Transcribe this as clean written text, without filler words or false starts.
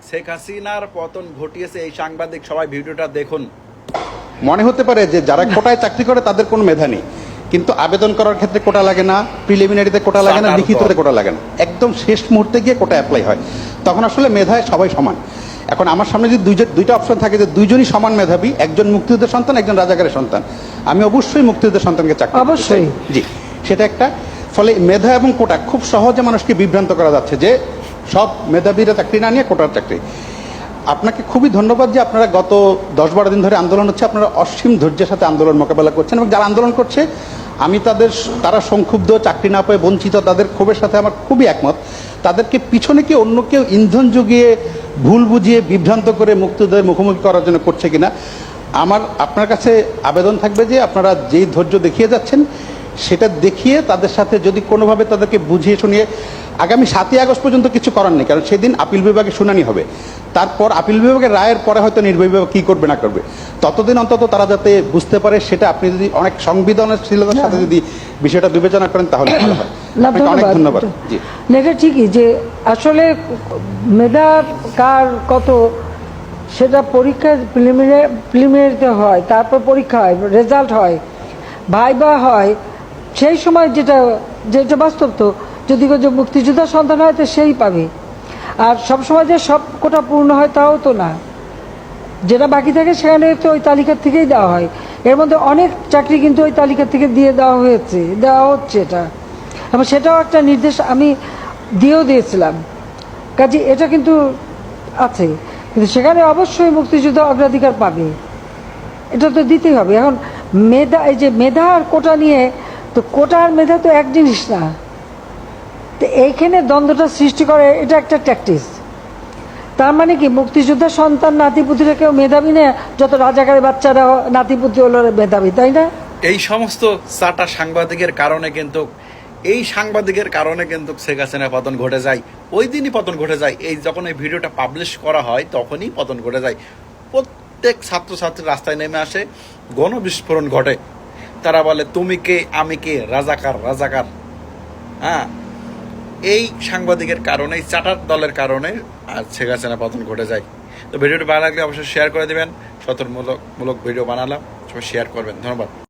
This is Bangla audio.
শেখ হাসিনার পতন ঘটিয়েছে এই সাংবাদিক, সবাই ভিডিওটা দেখুন। মনে হতে পারে যে যারা কোটায় চাকরি করে তাদের কোনো মেধা নেই, কিন্তু আবেদন করার ক্ষেত্রে কোটা লাগে না, প্রিলিমিনারিতে কোটা লাগে না, লিখিততে কোটা লাগে না, একদম শেষ মুহূর্তে গিয়ে কোটা অ্যাপ্লাই হয়। তখন আসলে মেধায় সবাই সমান। এখন আমার সামনে যদি দুইটা অপশন থাকে যে দুইজনই সমান মেধাবী, একজন মুক্তিযুদ্ধের সন্তান, একজন রাজাকারের সন্তান, আমি অবশ্যই মুক্তিযুদ্ধের সন্তানকে চাকরি দিতে চাই। অবশ্যই। জি, সেটা একটা। ফলে মেধা এবং কোটা খুব সহজে মানুষকে বিভ্রান্ত করা যাচ্ছে যে সব মেধাবীরা চাকরি না নিয়ে কোটার চাকরি। আপনাকে খুবই ধন্যবাদ যে আপনারা গত 10-12 দিন ধরে আন্দোলন হচ্ছে, আপনারা অসীম ধৈর্যের সাথে আন্দোলন মোকাবেলা করছেন, এবং যারা আন্দোলন করছে আমি তারা সংক্ষুব্ধ, চাকরি না পেয়ে বঞ্চিত, তাদের ক্ষোভের সাথে আমার খুবই একমত। তাদেরকে পিছনে কি অন্য কেউ ইন্ধন জুগিয়ে ভুল বুঝিয়ে বিভ্রান্ত করে মুক্তিযুদ্ধের মুখোমুখি করার জন্য করছে কিনা, আপনার কাছে আবেদন থাকবে যে আপনারা যেই ধৈর্য দেখিয়ে যাচ্ছেন সেটা দেখিয়ে তাদের সাথে যদি কোনোভাবে তাদেরকে বুঝিয়ে শুনিয়ে, আগামী 7ই আগস্ট পর্যন্ত কিছু করার নেই, কারণ সেদিন আপিল বিভাগে শুনানি হবে, তারপর আপিল বিভাগের রায়ের পরে হয়তো নির্বাহী বিভাগ কী করবে না করবে, ততদিন অন্তত তারা যাতে বুঝতে পারে, সেটা আপনি যদি অনেক সংবেদনশীলতার সাথে যদি বিষয়টা বিবেচনা করেন তাহলে ভালো হয়। আপনাকে অনেক ধন্যবাদ। জি, এটা ঠিকই যে আসলে মেধা কার কত সেটা পরীক্ষা প্রিলিমিনারিতে হয়, তারপর পরীক্ষা হয়, রেজাল্ট হয়, ভাইবা হয়, সেই সময় যেটা বাস্তব। তো যদি মুক্তিযোদ্ধা সন্তান হয় তো সেই পাবে, আর সবসময় যে সব কোটা পূর্ণ হয় তাও তো না, যেটা বাকি থাকে সেখানে তো ওই তালিকার থেকেই দেওয়া হয়। এর মধ্যে অনেক চাকরি কিন্তু ওই তালিকা থেকে দেওয়া হচ্ছে এটা, এবং সেটাও একটা নির্দেশ আমি দিয়েছিলাম, কাজে এটা কিন্তু আছে। কিন্তু সেখানে অবশ্যই মুক্তিযুদ্ধ অগ্রাধিকার পাবে, এটা তো দিতেই হবে। এখন এই যে মেধা আর কোটা নিয়ে, তো কোটা আর মেধা তো এক জিনিস না, তো এইখানে দ্বন্দ্বটা সৃষ্টি করে, এটা একটা ট্যাকটিস। তার মানে কি মুক্তিযোদ্ধার সন্তান নাতিপুতিরা কেউ মেধাবী না, যত রাজাকারের বাচ্চারা নাতিপুতি হলো মেধাবী, তাই না? এই সমস্ত চাটা সাংবাদিকের কারণে কিন্তু শেখ হাসিনার পতন ঘটে যায়। ওই দিনই পতন ঘটে যায়, যখন এই ভিডিওটা পাবলিশ করা হয় তখনই পতন ঘটে যায়। প্রত্যেক ছাত্রছাত্রী রাস্তায় নেমে আসে, গণবিস্ফোরণ ঘটে, তারা বলে তুমি কে, আমি কে, রাজাকার রাজাকার। হ্যাঁ, এই সাংবাদিকের কারণে, এই চাটার দলের কারণে আর শেখ হাসিনার পতন ঘটে যায়। তো ভিডিওটি ভালো লাগলে অবশ্যই শেয়ার করে দেবেন। সতর্কমূলক ভিডিও বানালাম, সবাই শেয়ার করবেন। ধন্যবাদ।